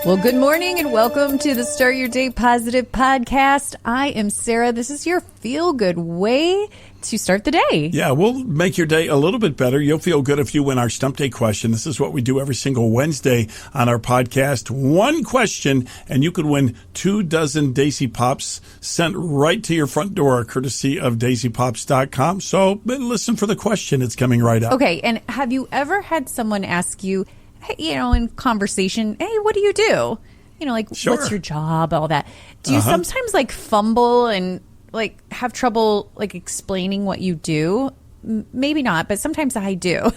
Well, good morning and welcome to the Start Your Day Positive podcast. I am Sarah. This is your feel-good way to start the day. Yeah, we'll make your day a little bit better. You'll feel good if you win our Stump Day question. This is what we do every single Wednesday on our podcast. One question, and you could win 2 dozen Daisy Pops sent right to your front door, courtesy of daisypops.com. So listen for the question. It's coming right up. Okay, and have you ever had someone ask you, hey, in conversation, hey, what do you do? Sure. What's your job, all that. Do you sometimes fumble and have trouble explaining what you do? Maybe not, but sometimes I do.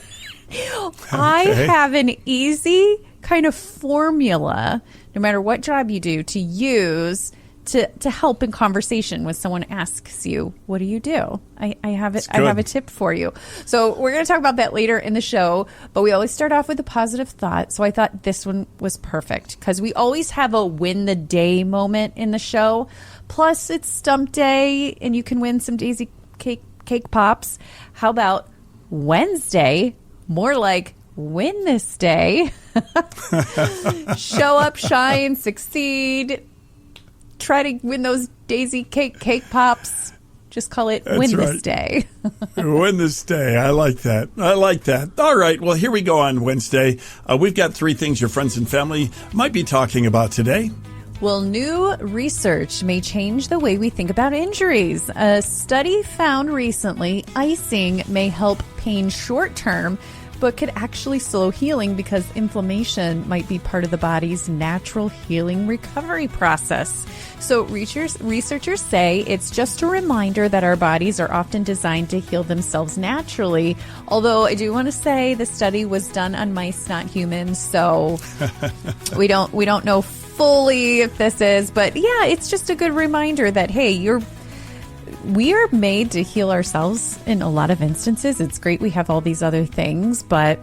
Okay. I have an easy kind of formula, no matter what job you do, to use to help in conversation when someone asks you, what do you do? I have it. I have a tip for you. So we're going to talk about that later in the show, but we always start off with a positive thought. So I thought this one was perfect because we always have a win the day moment in the show. Plus it's Stump Day and you can win some Daisy cake pops. How about Wednesday? More like win this day. Show up, shine, succeed. Try to win those Daisy cake pops. Just call it Win This Day. Win this day. I like that. All right. Well, here we go on Wednesday. We've got 3 things your friends and family might be talking about today. Well, new research may change the way we think about injuries. A study found recently icing may help pain short term, but could actually slow healing because inflammation might be part of the body's natural healing recovery process. So researchers say it's just a reminder that our bodies are often designed to heal themselves naturally. Although I do want to say the study was done on mice, not humans, so we don't know fully if this is, but yeah, it's just a good reminder that hey, we are made to heal ourselves in a lot of instances. It's great we have all these other things, but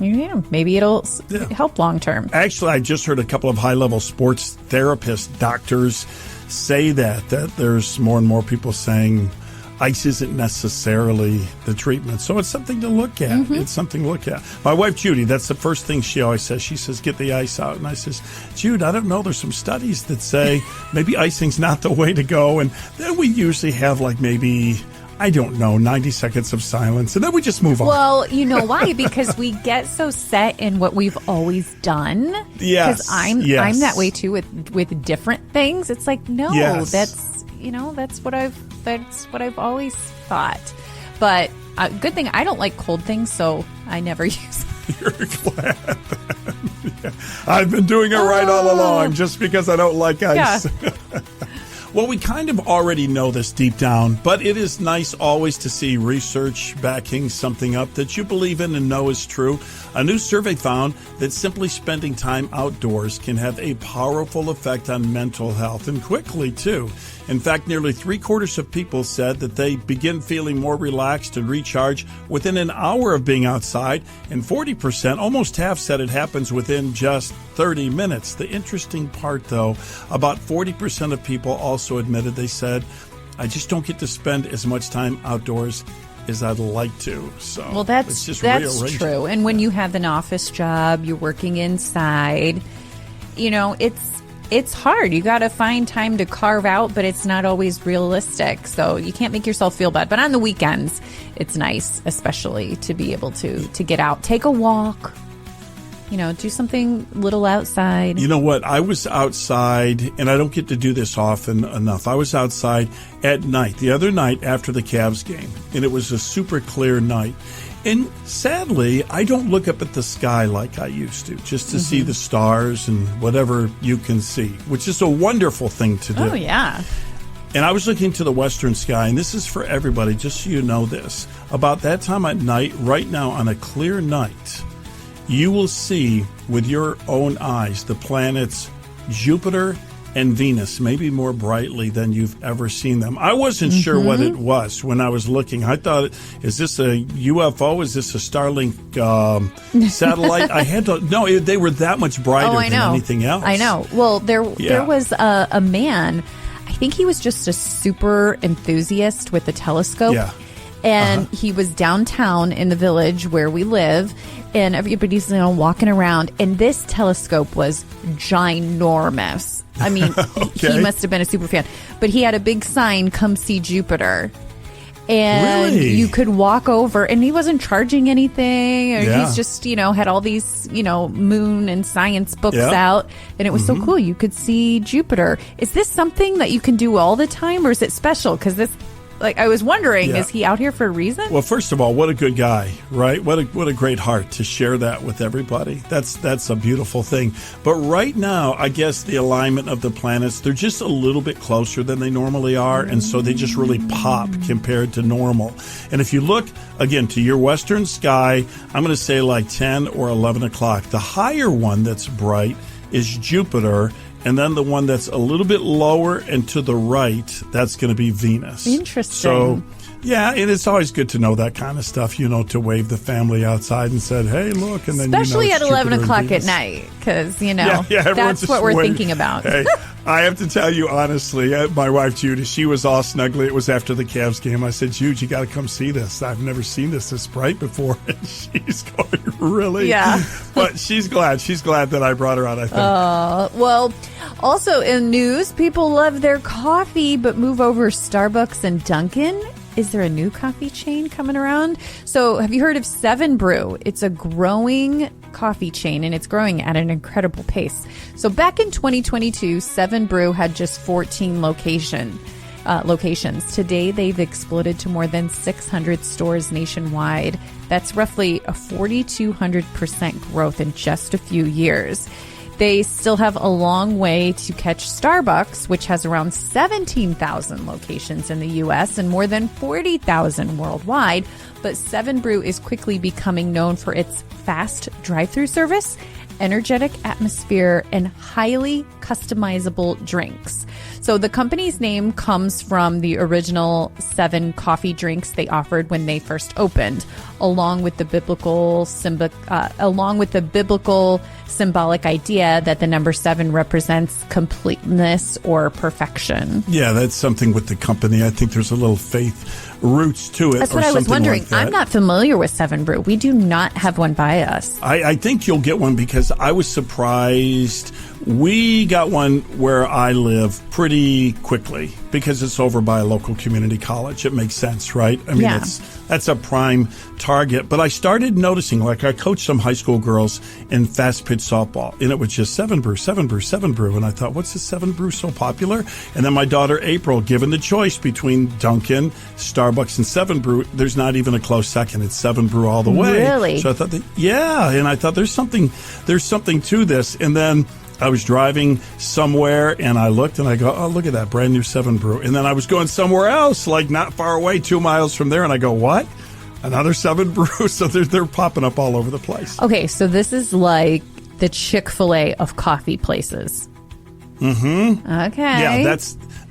maybe it'll help long term. Actually, I just heard a couple of high-level sports therapists, doctors say that there's more and more people saying ice isn't necessarily the treatment. So it's something to look at. Mm-hmm. It's something to look at. My wife, Judy, that's the first thing she always says. She says, get the ice out. And I says, Jude, I don't know. There's some studies that say maybe icing's not the way to go. And then we usually have 90 seconds of silence. And then we just move on. Well, you know why? Because we get so set in what we've always done. Yes. Because I'm that way too with different things. It's like, no, that's what I've always thought. But good thing I don't like cold things, so I never use it. You're glad. Yeah. I've been doing it right all along just because I don't like ice. Yeah. Well, we kind of already know this deep down, but it is nice always to see research backing something up that you believe in and know is true. A new survey found that simply spending time outdoors can have a powerful effect on mental health, and quickly, too. In fact, nearly 3/4 of people said that they begin feeling more relaxed and recharged within an hour of being outside, and 40%, almost half, said it happens within just 30 minutes. The interesting part, though, about 40% of people also admitted, they said, I just don't get to spend as much time outdoors as I'd like to. So well, that's true. And when you have an office job, you're working inside, it's hard. You got to find time to carve out, but it's not always realistic. So you can't make yourself feel bad. But on the weekends, it's nice, especially to be able to get out, take a walk, do something little outside. You know what? I was outside, and I don't get to do this often enough. I was outside at night, the other night after the Cavs game, and it was a super clear night. And sadly, I don't look up at the sky like I used to, just to see the stars and whatever you can see, which is a wonderful thing to do. Oh, yeah. And I was looking to the western sky, and this is for everybody, just so you know this. About that time at night, right now on a clear night, you will see with your own eyes the planets Jupiter and Venus, maybe more brightly than you've ever seen them. I wasn't sure what it was when I was looking. I thought, is this a UFO? Is this a Starlink satellite? I had to, no, they were that much brighter than anything else. I know. Well, there was a man, I think he was just a super enthusiast with the telescope. Yeah. And he was downtown in the village where we live, and everybody's walking around, and this telescope was ginormous. I mean, he must have been a super fan. But he had a big sign, "Come see Jupiter." And you could walk over, and he wasn't charging anything. Or he's just, had all these, moon and science books out. And it was so cool. You could see Jupiter. Is this something that you can do all the time, or is it special? Because this, I was wondering, is he out here for a reason? Well, first of all, what a good guy, right? What a great heart to share that with everybody. That's a beautiful thing. But right now, I guess the alignment of the planets, they're just a little bit closer than they normally are, and so they just really pop compared to normal. And if you look, again, to your western sky, I'm going to say like 10 or 11 o'clock. The higher one that's bright is Jupiter, and then the one that's a little bit lower and to the right, that's going to be Venus. Interesting. So, yeah, and it's always good to know that kind of stuff, to wave the family outside and said, hey, look. And then especially at 11 Jupiter o'clock at night, because, that's what we're thinking about. Hey, I have to tell you, honestly, my wife, Judy, she was all snuggly. It was after the Cavs game. I said, Jude, you got to come see this. I've never seen this bright before. And she's going, really? Yeah. But she's glad. She's glad that I brought her out, I think. Well, also in news, people love their coffee, but move over Starbucks and Dunkin'. Is there a new coffee chain coming around? So have you heard of 7 Brew? It's a growing coffee chain, and it's growing at an incredible pace. So back in 2022, 7 Brew had just 14 locations. Today, they've exploded to more than 600 stores nationwide. That's roughly a 4,200% growth in just a few years. They still have a long way to catch Starbucks, which has around 17,000 locations in the U.S. and more than 40,000 worldwide. But 7 Brew is quickly becoming known for its fast drive-through service, energetic atmosphere, and highly customizable drinks. So the company's name comes from the original 7 coffee drinks they offered when they first opened, along with the biblical symbolic idea that the number 7 represents completeness or perfection. Yeah, that's something with the company. I think there's a little faith roots to it. That's what I was wondering. Like I'm not familiar with 7 Brew. We do not have one by us. I think you'll get one because I was surprised. We got one where I live pretty quickly because it's over by a local community college. It makes sense, right? I mean, that's a prime target. But I started noticing, like I coached some high school girls in fast pitch softball, and it was just 7 Brew, 7 Brew, 7 Brew. And I thought, what's this 7 Brew so popular? And then my daughter, April, given the choice between Dunkin', Starbucks, and 7 Brew, there's not even a close second. It's 7 Brew all the way. Really? So I thought, and I thought there's something to this. And then I was driving somewhere, and I looked, and I go, oh, look at that, brand new 7 Brew. And then I was going somewhere else, like not far away, 2 miles from there, and I go, what? Another 7 Brew? So they're popping up all over the place. Okay, so this is like the Chick-fil-A of coffee places. Mm-hmm. Okay. Yeah,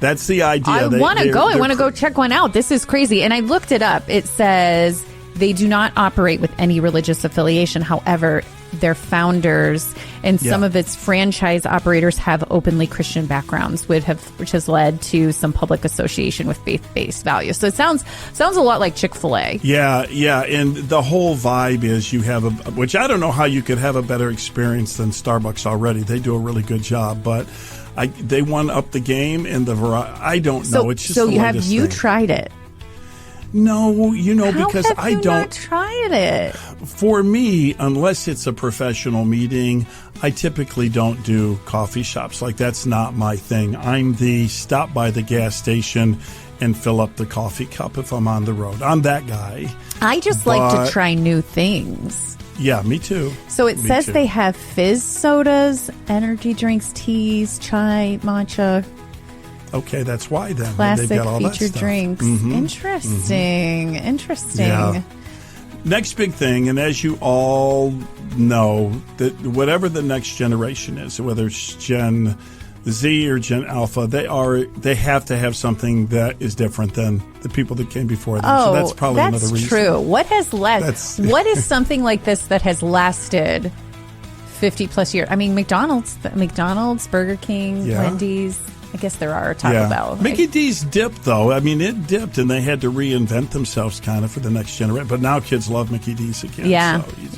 that's the idea. I want to go. I want to go check one out. This is crazy. And I looked it up. It says they do not operate with any religious affiliation. However, their founders and some of its franchise operators have openly Christian backgrounds, which has led to some public association with faith-based values. So it sounds a lot like Chick-fil-A. Yeah, and the whole vibe is you have which I don't know how you could have a better experience than Starbucks already. They do a really good job, but they won up the game in the variety. I don't know. It's just so the have you thing. Tried it? No, because have I you don't not tried it. For me, unless it's a professional meeting, I typically don't do coffee shops. Like that's not my thing. I'm the stop by the gas station and fill up the coffee cup if I'm on the road. I'm that guy. I just like to try new things. Yeah, me too. So it says they have fizz sodas, energy drinks, teas, chai, matcha. Okay, that's why then. Classic They've got all featured that stuff. drinks. Mm-hmm. Interesting. Mm-hmm. Interesting. Yeah. Next big thing, and as you all know, that whatever the next generation is, whether it's Gen Z or Gen Alpha, they have to have something that is different than the people that came before them. So that's probably another reason. That's true. What has what is something like this that has lasted 50 plus years? I mean, McDonald's, Burger King, Wendy's. I guess there are Taco Bell. Mickey D's dipped, though. I mean, it dipped, and they had to reinvent themselves kind of for the next generation. But now kids love Mickey D's again.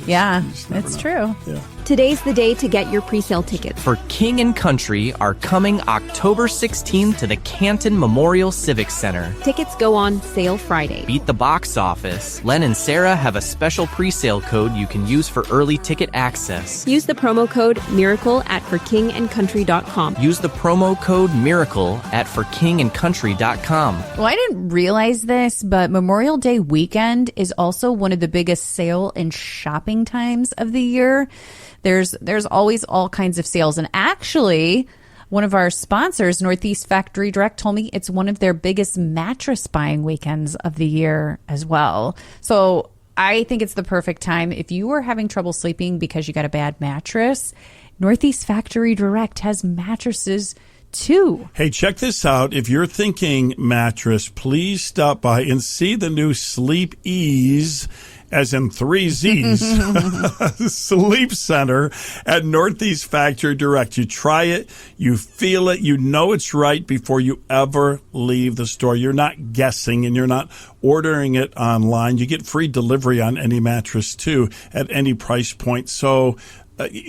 Yeah, so it's true. Yeah. Today's the day to get your pre-sale tickets. For King and Country are coming October 16th to the Canton Memorial Civic Center. Tickets go on sale Friday. Beat the box office. Len and Sara have a special pre-sale code you can use for early ticket access. Use the promo code MIRACLE at forkingandcountry.com. Use the promo code MIRACLE at forkingandcountry.com. Well, I didn't realize this, but Memorial Day weekend is also one of the biggest sale and shopping times of the year. There's always all kinds of sales. And actually, one of our sponsors, Northeast Factory Direct, told me it's one of their biggest mattress buying weekends of the year as well. So I think it's the perfect time. If you are having trouble sleeping because you got a bad mattress, Northeast Factory Direct has mattresses too. Hey, check this out. If you're thinking mattress, please stop by and see the new Sleep Ease, as in 3 Z's, Sleep Center at Northeast Factory Direct. You try it, you feel it, you know it's right before you ever leave the store. You're not guessing and you're not ordering it online. You get free delivery on any mattress, too, at any price point. So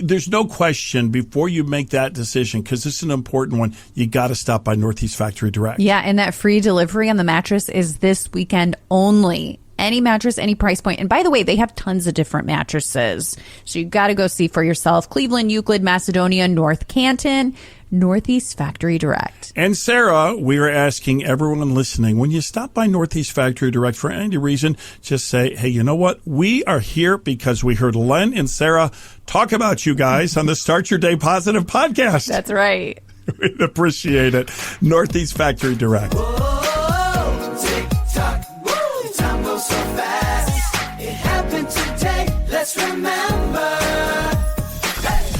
there's no question before you make that decision, because this is an important one, you got to stop by Northeast Factory Direct. Yeah, and that free delivery on the mattress is this weekend only. Any mattress, any price point. And by the way, they have tons of different mattresses. So you got to go see for yourself. Cleveland, Euclid, Macedonia, North Canton, Northeast Factory Direct. And Sarah, we are asking everyone listening, when you stop by Northeast Factory Direct for any reason, just say, hey, you know what? We are here because we heard Len and Sarah talk about you guys on the Start Your Day Positive podcast. That's right. We'd appreciate it. Northeast Factory Direct.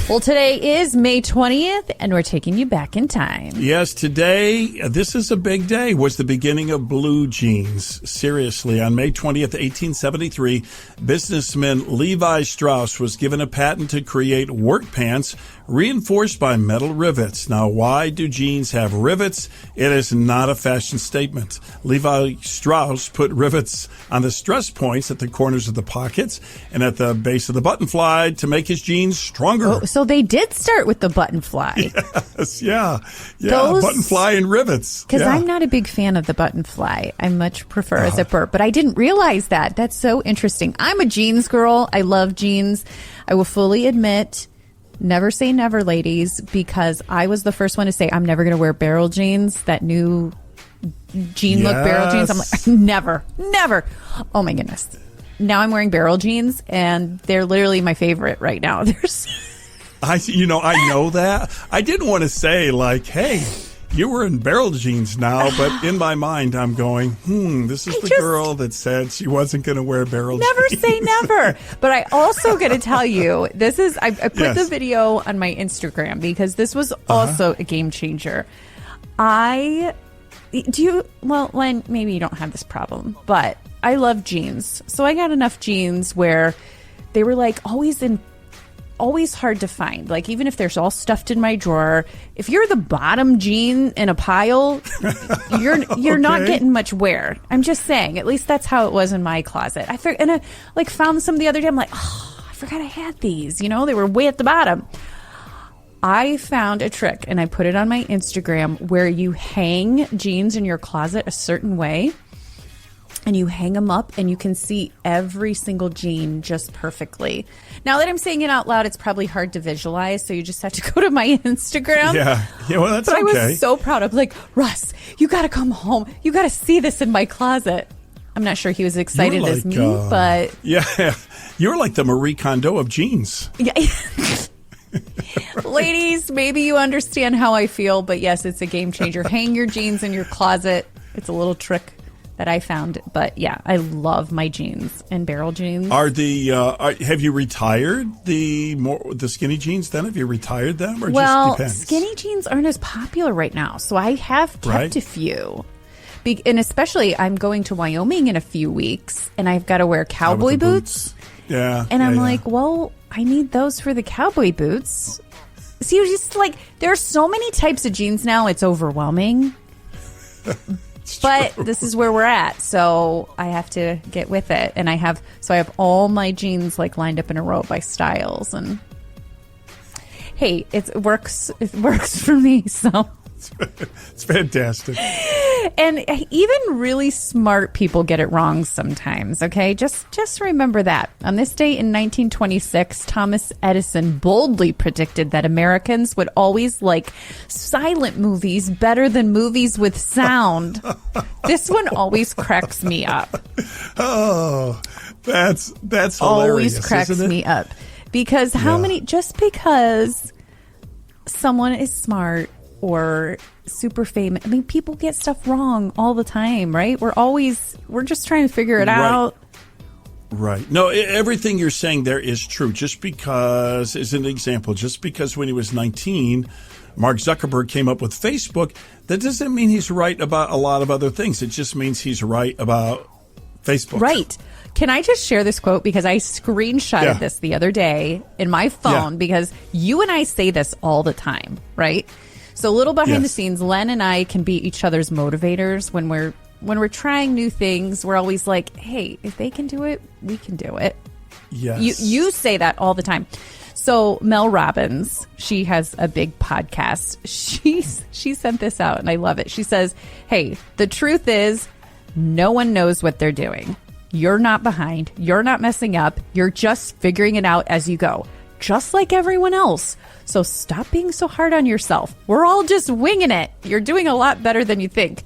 Well, today is May 20th, and we're taking you back in time. Yes, today, this is a big day, was the beginning of blue jeans. Seriously, on May 20th, 1873, businessman Levi Strauss was given a patent to create work pants reinforced by metal rivets. Now, why do jeans have rivets? It is not a fashion statement. Levi Strauss put rivets on the stress points at the corners of the pockets and at the base of the button fly to make his jeans stronger. Oh, so they did start with the button fly. Yes, yeah. Button fly and rivets. Because I'm not a big fan of the button fly. I much prefer a zipper, but I didn't realize that. That's so interesting. I'm a jeans girl. I love jeans. I will fully admit, never say never, ladies, because I was the first one to say I'm never going to wear barrel jeans, that new jean look barrel jeans. I'm like, never. Oh my goodness. Now I'm wearing barrel jeans, and they're literally my favorite right now. I know that. I didn't want to say, like, hey, you were in barrel jeans now, but in my mind, I'm going, this is the girl that said she wasn't going to wear barrel jeans. Never say never. But I also got to tell you, I put the video on my Instagram because this was also a game changer. Len, maybe you don't have this problem, but I love jeans. So I got enough jeans where they were like always hard to find. Like, even if they're all stuffed in my drawer, if you're the bottom jean in a pile, you're not getting much wear. I'm just saying. At least that's how it was in my closet. I found some the other day. I'm like, I forgot I had these. They were way at the bottom. I found a trick, and I put it on my Instagram, where you hang jeans in your closet a certain way. And you hang them up, and you can see every single jean just perfectly. Now that I'm saying it out loud, it's probably hard to visualize, so you just have to go to my Instagram. Yeah, well, that's but okay. I was so proud. I'm like, Russ, you got to come home. You got to see this in my closet. I'm not sure he was excited as me, but... Yeah, you're like the Marie Kondo of jeans. Yeah. Ladies, maybe you understand how I feel, but yes, it's a game changer. Hang your jeans in your closet. It's a little trick that I found, but yeah, I love my jeans and barrel jeans. Have you retired the skinny jeans? Then have you retired them, or just depends? Skinny jeans aren't as popular right now, so I have kept a few. And especially, I'm going to Wyoming in a few weeks, and I've got to wear cowboy boots. Yeah, and I'm like, well, I need those for the cowboy boots. See, you're just like, there are so many types of jeans now, it's overwhelming. But this is where we're at, so I have to get with it. And I have all my jeans like lined up in a row by styles, and hey, it works for me, so it's fantastic. And even really smart people get it wrong sometimes, okay? Just remember that. On this date in 1926, Thomas Edison boldly predicted that Americans would always like silent movies better than movies with sound. This one always cracks me up. Oh, that's hilarious. Always cracks me up. Because just because someone is smart or super famous. I mean, people get stuff wrong all the time, right? We're just trying to figure it out. Right. No, everything you're saying there is true. Just because, as an example, just because when he was 19, Mark Zuckerberg came up with Facebook, that doesn't mean he's right about a lot of other things. It just means he's right about Facebook. Right. Can I just share this quote? Because I screenshotted this the other day in my phone because you and I say this all the time, right? So a little behind the scenes, Len and I can be each other's motivators when we're trying new things. We're always like, hey, if they can do it, we can do it. Yes. You say that all the time. So Mel Robbins, she has a big podcast. She sent this out and I love it. She says, hey, the truth is no one knows what they're doing. You're not behind. You're not messing up. You're just figuring it out as you go, just like everyone else. So stop being so hard on yourself. We're all just winging it. You're doing a lot better than you think.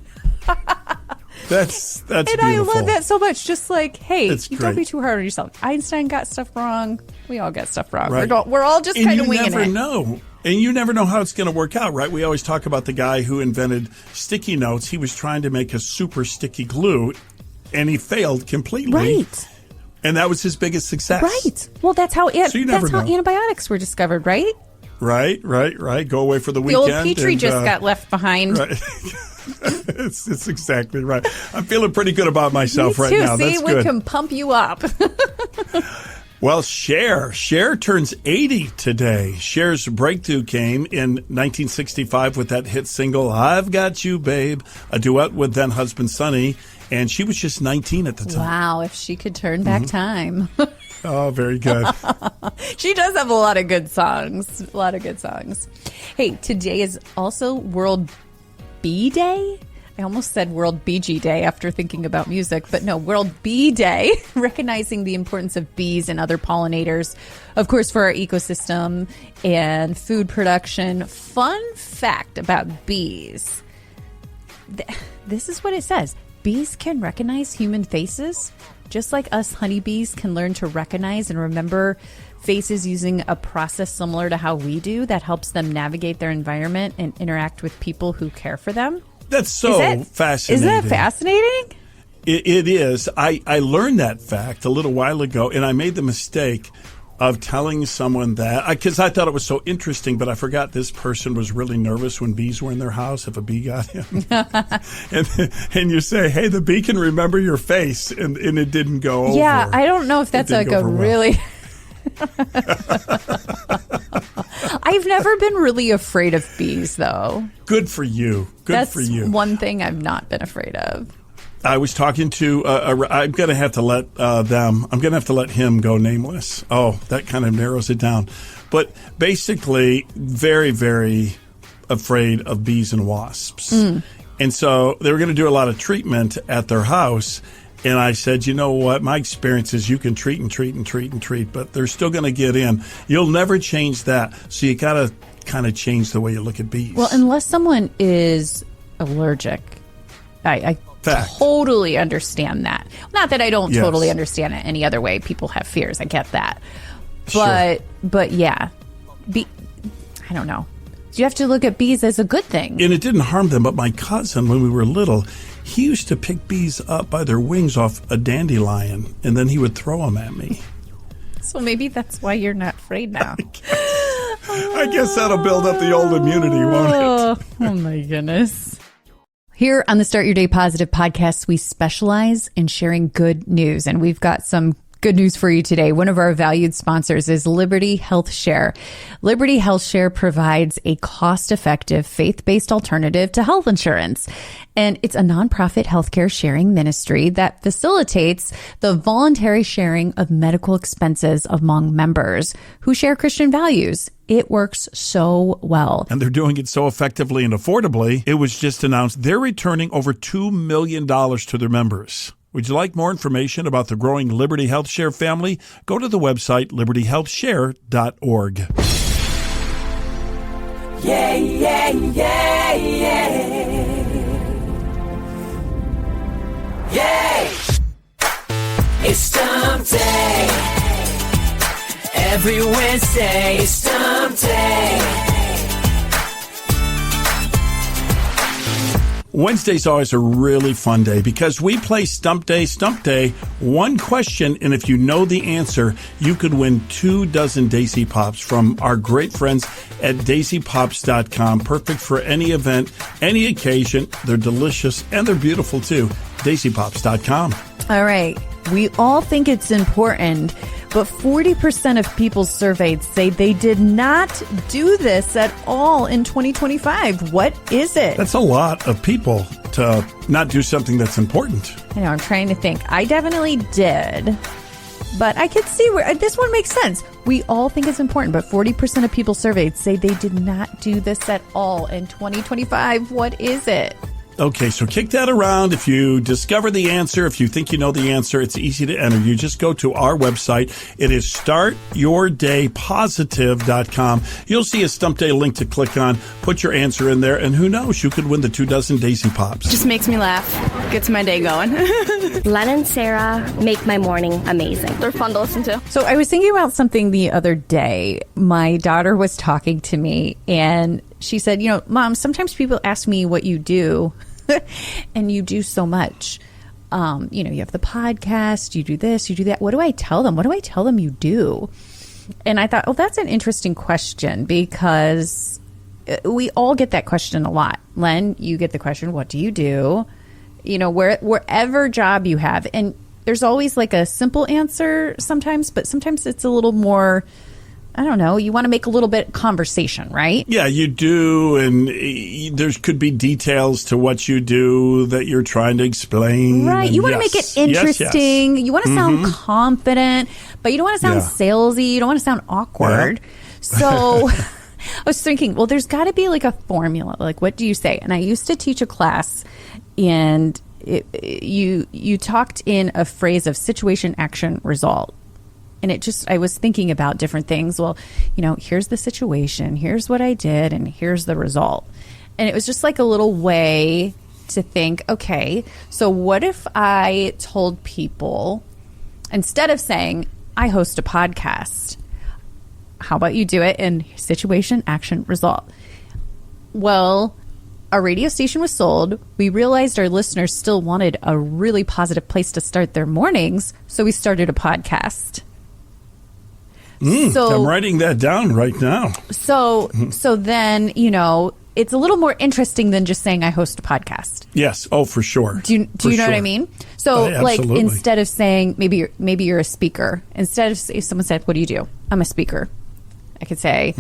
That's and beautiful. I love that so much. Just like, hey, don't be great. too hard on yourself. Einstein got stuff wrong. We all get stuff wrong. Right. We're all just kind of winging it. And you never know. And you never know how it's going to work out, right? We always talk about the guy who invented sticky notes. He was trying to make a super sticky glue, and he failed completely. Right. And that was his biggest success. Right. Well, that's how antibiotics were discovered, right? Right. Go away for the weekend. The old Petri just got left behind. Right. It's exactly right. I'm feeling pretty good about myself right now. See, That's we good. can pump you up. Well, Cher turns 80 today. Cher's breakthrough came in 1965 with that hit single, I've Got You, Babe, a duet with then-husband Sonny, and she was just 19 at the time. Wow, if she could turn back time. Oh, very good. She does have a lot of good songs. Hey, today is also World Bee Day. I almost said World BG Day after thinking about music, but no, World Bee Day, recognizing the importance of bees and other pollinators, of course, for our ecosystem and food production. Fun fact about bees. This is what it says. Bees can recognize human faces, just like us honeybees can learn to recognize and remember faces using a process similar to how we do that helps them navigate their environment and interact with people who care for them. That's so fascinating. Isn't that fascinating? It is. I learned that fact a little while ago, and I made the mistake of telling someone that, because I thought it was so interesting, but I forgot this person was really nervous when bees were in their house, if a bee got him. and you say, hey, the bee can remember your face, and it didn't go over. Yeah, I don't know if that's like a really... I've never been really afraid of bees, though. Good for you. That's one thing I've not been afraid of. I was talking to, I'm going to have to let I'm going to have to let him go nameless. Oh, that kind of narrows it down. But basically, very, very afraid of bees and wasps. And so they were going to do a lot of treatment at their house. And I said, you know what? My experience is you can treat and treat and treat and treat, but they're still going to get in. You'll never change that. So you got to kind of change the way you look at bees. Well, unless someone is allergic, I totally understand that. Not that I don't totally understand it any other way. People have fears. I get that. But yeah, I don't know. You have to look at bees as a good thing. And it didn't harm them. But my cousin, when we were little, he used to pick bees up by their wings off a dandelion, and then he would throw them at me. So maybe that's why you're not afraid now. I guess that'll build up the old immunity, won't it? Oh, my goodness. Here on the Start Your Day Positive podcast, we specialize in sharing good news, and we've got some Good news for you today. One of our valued sponsors is Liberty Health Share. Liberty Health Share provides a cost-effective, faith-based alternative to health insurance. And it's a nonprofit healthcare sharing ministry that facilitates the voluntary sharing of medical expenses among members who share Christian values. It works so well. And they're doing it so effectively and affordably. It was just announced they're returning over $2 million to their members. Would you like more information about the growing Liberty Health Share family? Go to the website libertyhealthshare.org. Yeah, yeah, yeah, yeah. Yay! It's Stump Day. Every Wednesday, it's Stump Day. Wednesday's always a really fun day because we play Stump Day, one question, and if you know the answer, you could win 24 Daisy Pops from our great friends at daisypops.com. Perfect for any event, any occasion. They're delicious and they're beautiful too. daisypops.com. All right. We all think it's important, but 40% of people surveyed say they did not do this at all in 2025. What is it? That's a lot of people to not do something that's important. I know, I'm trying to think. I definitely did, but I could see where this one makes sense. We all think it's important, but 40% of people surveyed say they did not do this at all in 2025. What is it? Okay, so kick that around. If you discover the answer, if you think you know the answer, it's easy to enter. You just go to our website. It is startyourdaypositive.com. You'll see a Stump Day link to click on. Put your answer in there, and who knows, you could win the 24 Daisy Pops. Just makes me laugh. Gets my day going. Len and Sarah make my morning amazing. They're fun to listen to. So I was thinking about something the other day. My daughter was talking to me, and she said, you know, Mom, sometimes people ask me what you do. And you do so much. You know, you have the podcast, you do this, you do that. What do I tell them? What do I tell them you do? And I thought, oh, that's an interesting question because we all get that question a lot. Len, you get the question, what do you do? You know, wherever job you have. And there's always like a simple answer sometimes, but sometimes it's a little more, I don't know, you want to make a little bit conversation, right? Yeah, you do, and there could be details to what you do that you're trying to explain. Right, you want to make it interesting. Yes. You want to sound confident, but you don't want to sound salesy. You don't want to sound awkward. Yeah. So I was thinking, well, there's got to be like a formula. Like, what do you say? And I used to teach a class, and you talked in a phrase of situation, action, result. And I was thinking about different things. Well, you know, here's the situation, here's what I did, and here's the result. And it was just like a little way to think, okay, so what if I told people, instead of saying, I host a podcast, how about you do it in situation, action, result? Well, our radio station was sold. We realized our listeners still wanted a really positive place to start their mornings, so we started a podcast. So I'm writing that down right now. So then, you know, it's a little more interesting than just saying I host a podcast. Yes. Oh, for sure. Do you know what I mean? So like absolutely. Instead of saying maybe you're a speaker, instead of if someone said, what do you do? I'm a speaker. I could say,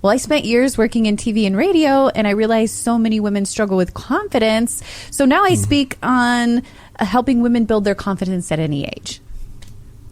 well, I spent years working in TV and radio, and I realized so many women struggle with confidence. So now I speak on helping women build their confidence at any age.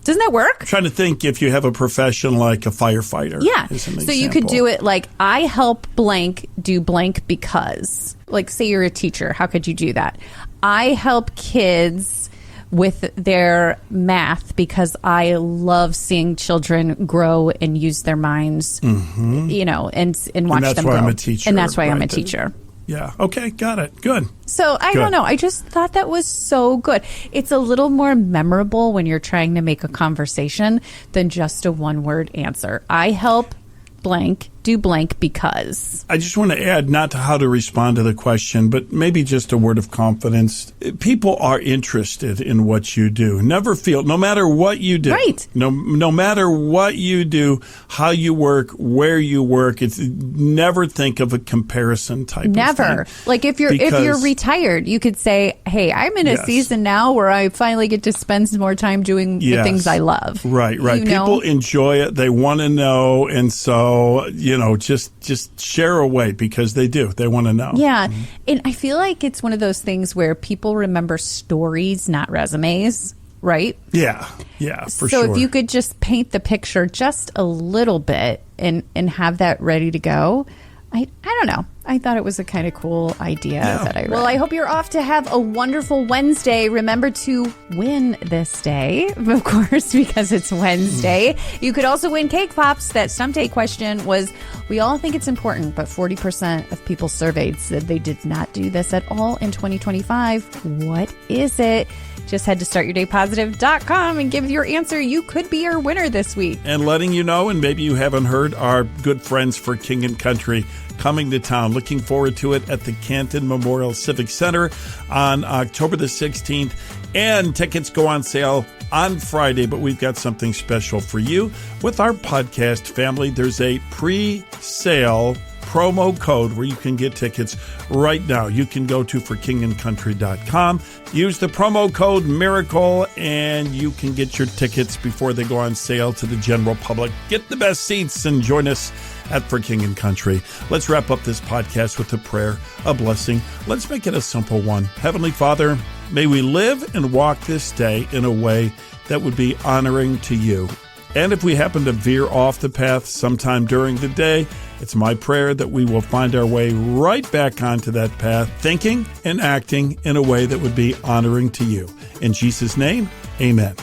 Doesn't that work? I'm trying to think if you have a profession like a firefighter. Yeah. So you could do it like, I help blank do blank because. Like, say you're a teacher. How could you do that? I help kids with their math because I love seeing children grow and use their minds, you know, and watch them grow. And that's why I'm a teacher. And that's why I'm a teacher. Yeah. Okay. Got it. Good. So I don't know. I just thought that was so good. It's a little more memorable when you're trying to make a conversation than just a one-word answer. I help blank do blank because. I just want to add, not to how to respond to the question, but maybe just a word of confidence. People are interested in what you do. Never feel, no matter what you do. Right. No matter what you do, how you work, where you work, it's never think of a comparison type of thing. Like if you're retired, you could say, hey, I'm in a season now where I finally get to spend more time doing the things I love. Right. People enjoy it. They want to know. And so, just share away because they do. They want to know. Yeah. Mm-hmm. And I feel like it's one of those things where people remember stories, not resumes. Right? Yeah, for sure. So if you could just paint the picture just a little bit and have that ready to go, I don't know. I thought it was a kind of cool idea that I read. Well, I hope you're off to have a wonderful Wednesday. Remember to win this day, of course, because it's Wednesday. You could also win cake pops. That Stump Day question was, we all think it's important, but 40% of people surveyed said they did not do this at all in 2025. What is it? Just head to startyourdaypositive.com and give your answer. You could be our winner this week. And letting you know, and maybe you haven't heard, our good friends for King and Country coming to town. Looking forward to it at the Canton Memorial Civic Center on October the 16th. And tickets go on sale on Friday, but we've got something special for you. With our podcast family, there's a pre-sale promo code where you can get tickets right now. You can go to forkingandcountry.com, use the promo code MIRACLE, and you can get your tickets before they go on sale to the general public. Get the best seats and join us at For King and Country. Let's wrap up this podcast with a prayer, a blessing. Let's make it a simple one. Heavenly Father, may we live and walk this day in a way that would be honoring to you. And if we happen to veer off the path sometime during the day, it's my prayer that we will find our way right back onto that path, thinking and acting in a way that would be honoring to you. In Jesus' name, amen.